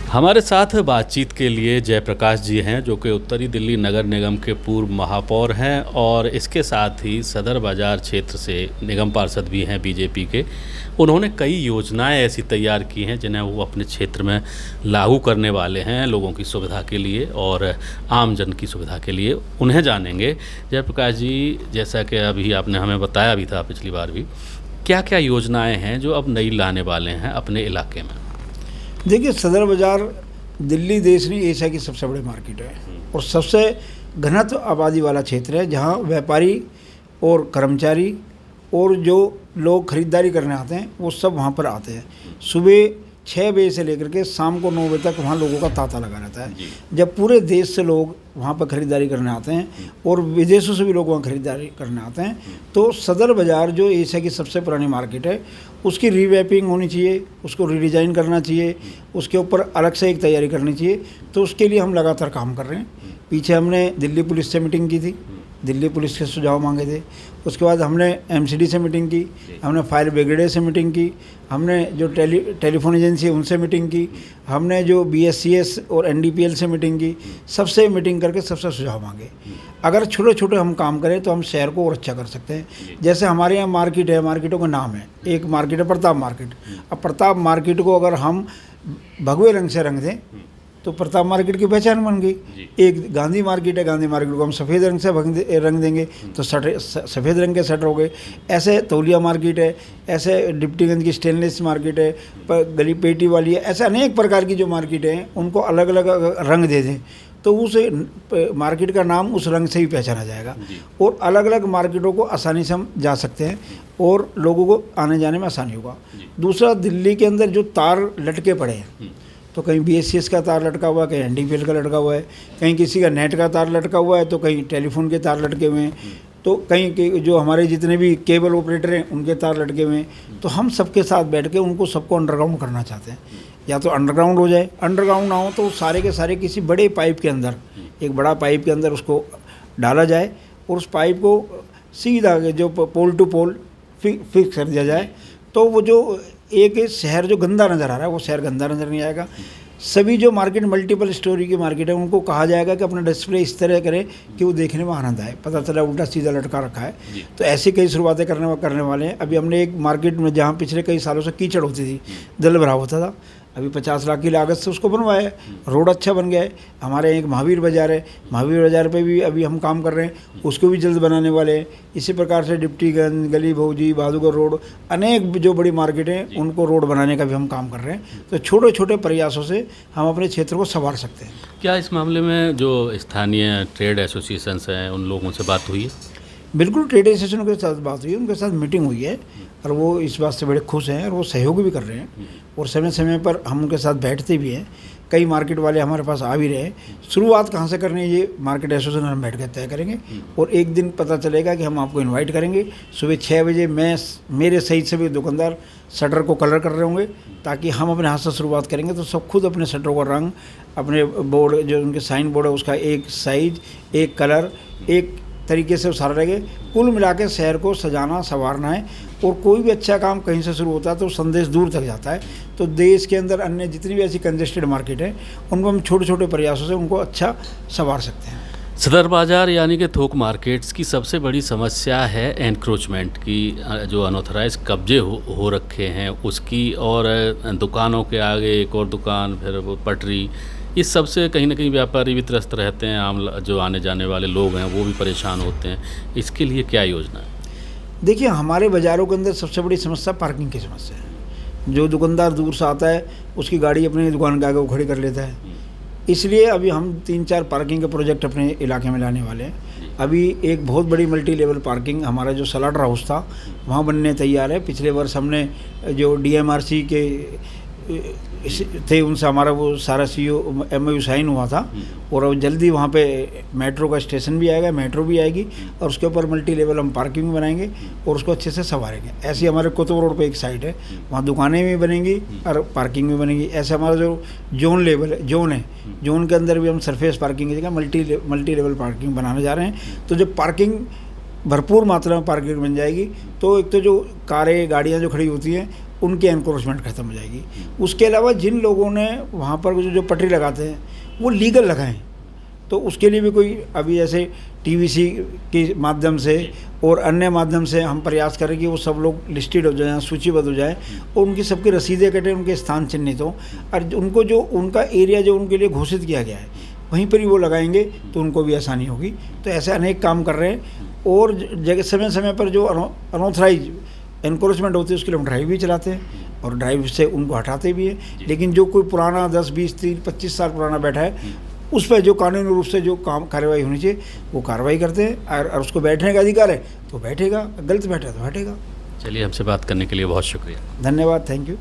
हमारे साथ बातचीत के लिए जयप्रकाश जी हैं, जो कि उत्तरी दिल्ली नगर निगम के पूर्व महापौर हैं और इसके साथ ही सदर बाज़ार क्षेत्र से निगम पार्षद भी हैं बीजेपी के। उन्होंने कई योजनाएं ऐसी तैयार की हैं जिन्हें वो अपने क्षेत्र में लागू करने वाले हैं लोगों की सुविधा के लिए और आम जन की सुविधा के लिए। उन्हें जानेंगे। जयप्रकाश जी, जैसा कि अभी आपने हमें बताया भी था पिछली बार भी, क्या क्या योजनाएँ हैं जो अब नई लाने वाले हैं अपने इलाके में? देखिए, सदर बाज़ार दिल्ली देश में एशिया की सबसे बड़ी मार्केट है और सबसे घनत्व आबादी वाला क्षेत्र है, जहां व्यापारी और कर्मचारी और जो लोग ख़रीदारी करने आते हैं वो सब वहां पर आते हैं। सुबह 6 बजे से लेकर के शाम को 9 बजे तक वहाँ लोगों का तांता लगा रहता है। जब पूरे देश से लोग वहाँ पर ख़रीदारी करने आते हैं और विदेशों से भी लोग वहाँ ख़रीदारी करने आते हैं, तो सदर बाज़ार जो एशिया की सबसे पुरानी मार्केट है उसकी रीवैपिंग होनी चाहिए, उसको रीडिज़ाइन करना चाहिए, उसके ऊपर अलग से एक तैयारी करनी चाहिए। तो उसके लिए हम लगातार काम कर रहे हैं। पीछे हमने दिल्ली पुलिस से मीटिंग की थी, दिल्ली पुलिस के सुझाव मांगे थे। उसके बाद हमने एमसीडी से मीटिंग की, हमने फायर ब्रिगेड से मीटिंग की, हमने जो टेलीफोन एजेंसी है उनसे मीटिंग की, हमने जो बीएससीएस और एनडीपीएल से मीटिंग की। सबसे मीटिंग करके सबसे सुझाव मांगे। अगर छोटे छोटे हम काम करें तो हम शहर को और अच्छा कर सकते हैं। जैसे हमारे यहाँ मार्केट है, मार्केटों का नाम है, एक मार्केट है प्रताप मार्केट। अब प्रताप मार्केट को अगर हम भगवे रंग से रंग दें तो प्रताप मार्केट की पहचान बन गई। एक गांधी मार्केट है, गांधी मार्केट को हम सफ़ेद रंग से रंग देंगे तो सफ़ेद रंग के शटर हो गए। ऐसे तौलिया मार्केट है, ऐसे डिप्टीगंज की स्टेनलेस मार्केट है, गली पेटी वाली है। ऐसे अनेक प्रकार की जो मार्केट हैं उनको अलग अलग रंग दे दें तो उस मार्केट का नाम उस रंग से ही पहचाना जाएगा और अलग अलग मार्केटों को आसानी से हम जा सकते हैं और लोगों को आने जाने में आसानी होगा। दूसरा, दिल्ली के अंदर जो तार लटके पड़े हैं, तो कहीं बीएससीएस का तार लटका हुआ है, कहीं एनडीपीएल का लटका हुआ है, कहीं किसी का नेट का तार लटका हुआ है, तो कहीं टेलीफोन के तार लटके हुए हैं, तो कहीं के जो हमारे जितने भी केबल ऑपरेटर हैं उनके तार लटके हुए हैं। तो हम सबके साथ बैठ के उनको सबको अंडरग्राउंड करना चाहते हैं। या तो अंडरग्राउंड हो जाए, अंडरग्राउंड ना हो तो सारे के सारे किसी बड़े पाइप के अंदर, एक बड़ा पाइप के अंदर उसको डाला जाए और उस पाइप को सीधा जो पोल टू पोल फिक्स कर दिया जाए। तो वो जो एक शहर जो गंदा नज़र आ रहा है वो शहर गंदा नज़र नहीं आएगा। सभी जो मार्केट मल्टीपल स्टोरी की मार्केट है उनको कहा जाएगा कि अपना डिस्प्ले इस तरह करें कि वो देखने में आनंद आए, पता चला उल्टा सीधा लटका रखा है। तो ऐसी कई शुरुआतें करने वाले हैं। अभी हमने एक मार्केट में जहाँ पिछले कई सालों से कीचड़ होती थी, जल भराव होता था, अभी 50 लाख की लागत से उसको बनवाया है, रोड अच्छा बन गया है। हमारे एक महावीर बाज़ार है, महावीर बाज़ार पे भी अभी हम काम कर रहे हैं, उसको भी जल्द बनाने वाले हैं। इसी प्रकार से डिप्टीगंज, गली भौजी, बहादुरगढ़ रोड, अनेक जो बड़ी मार्केटें हैं उनको रोड बनाने का भी हम काम कर रहे हैं। तो छोटे छोटे प्रयासों से हम अपने क्षेत्र को संवार सकते हैं। क्या इस मामले में जो स्थानीय ट्रेड एसोसिएशंस हैं उन लोगों से बात हुई है? बिल्कुल, ट्रेड एसोसिएशन के साथ बात हुई है, उनके साथ मीटिंग हुई है और वो इस बात से बड़े खुश हैं और वो सहयोग भी कर रहे हैं और समय समय पर हम उनके साथ बैठते भी हैं। कई मार्केट वाले हमारे पास आ भी रहे हैं। शुरुआत कहाँ से करनी है ये मार्केट एसोसिएशन हम बैठ कर तय करेंगे और एक दिन पता चलेगा कि हम आपको इनवाइट करेंगे। सुबह 6 बजे मेरे सहित सभी दुकानदार शटर को कलर कर रहे होंगे ताकि हम अपने हाथ से शुरुआत करेंगे तो सब खुद अपने शटरों का रंग, अपने बोर्ड जो उनके साइन बोर्ड है उसका एक साइज, एक कलर, एक तरीके से सारा रहेंगे। कुल मिला के शहर को सजाना संवारना है और कोई भी अच्छा काम कहीं से शुरू होता है तो संदेश दूर तक जाता है। तो देश के अंदर अन्य जितनी भी ऐसी कंजेस्टेड मार्केट है उनको हम छोटे छोटे प्रयासों से उनको अच्छा संवार सकते हैं। सदर बाज़ार यानी कि थोक मार्केट्स की सबसे बड़ी समस्या है एनक्रोचमेंट की, जो अनऑथराइज कब्जे हो रखे हैं उसकी, और दुकानों के आगे एक और दुकान, फिर वो पटरी, इस सब से कहीं ना कहीं व्यापारी भी त्रस्त रहते हैं, आम जो आने जाने वाले लोग हैं वो भी परेशान होते हैं। इसके लिए क्या योजना है? देखिए, हमारे बाज़ारों के अंदर सबसे बड़ी समस्या पार्किंग की समस्या है। जो दुकानदार दूर से आता है उसकी गाड़ी अपनी दुकान के आगे वो खड़ी कर लेता है। इसलिए अभी हम 3-4 पार्किंग के प्रोजेक्ट अपने इलाके में लाने वाले हैं। अभी एक बहुत बड़ी मल्टी लेवल पार्किंग हमारा जो सलाटर हाउस था वहाँ बनने तैयार है। पिछले वर्ष हमने जो डीएमआरसी के थे उनसे हमारा वो सारा सीओ एमओयू साइन हुआ था और अब जल्दी वहाँ पे मेट्रो का स्टेशन भी आएगा, मेट्रो भी आएगी और उसके ऊपर मल्टी लेवल हम पार्किंग भी बनाएंगे और उसको अच्छे से संवारेंगे। ऐसे हमारे कुतुब रोड पे एक साइट है, वहाँ दुकानें भी बनेंगी और पार्किंग भी बनेगी। ऐसे हमारा जो जोन है, जोन के अंदर भी हम सरफेस पार्किंग की जगह मल्टी लेवल पार्किंग बनाने जा रहे हैं। तो जो पार्किंग भरपूर मात्रा में पार्किंग बन जाएगी, तो एक तो जो कारें गाड़ियाँ जो खड़ी होती हैं उनकी एनक्रोचमेंट खत्म हो जाएगी। उसके अलावा जिन लोगों ने वहाँ पर जो पटरी लगाते हैं वो लीगल लगाएं, तो उसके लिए भी कोई अभी जैसे टीवीसी के माध्यम से और अन्य माध्यम से हम प्रयास करें कि वो सब लोग लिस्टेड हो जाएं, सूचीबद्ध हो जाएं और उनकी सबकी रसीदें कटें, उनके स्थान चिन्हित हों और उनको जो उनका एरिया जो उनके लिए घोषित किया गया है वहीं पर ही वो लगाएंगे तो उनको भी आसानी होगी। तो ऐसे अनेक काम कर रहे हैं और जगह समय समय पर जो अनऑथराइज एनक्रोचमेंट होती है उसके लिए हम ड्राइव भी चलाते हैं और ड्राइव से उनको हटाते भी हैं। लेकिन जो कोई पुराना 10, 20, 30, 25 साल पुराना बैठा है उस पर जो कानूनी रूप से जो काम कार्रवाई होनी चाहिए वो कार्रवाई करते हैं और उसको बैठने का अधिकार है तो बैठेगा, गलत बैठा तो हटेगा। चलिए, हमसे बात करने के लिए बहुत शुक्रिया। धन्यवाद, थैंक यू।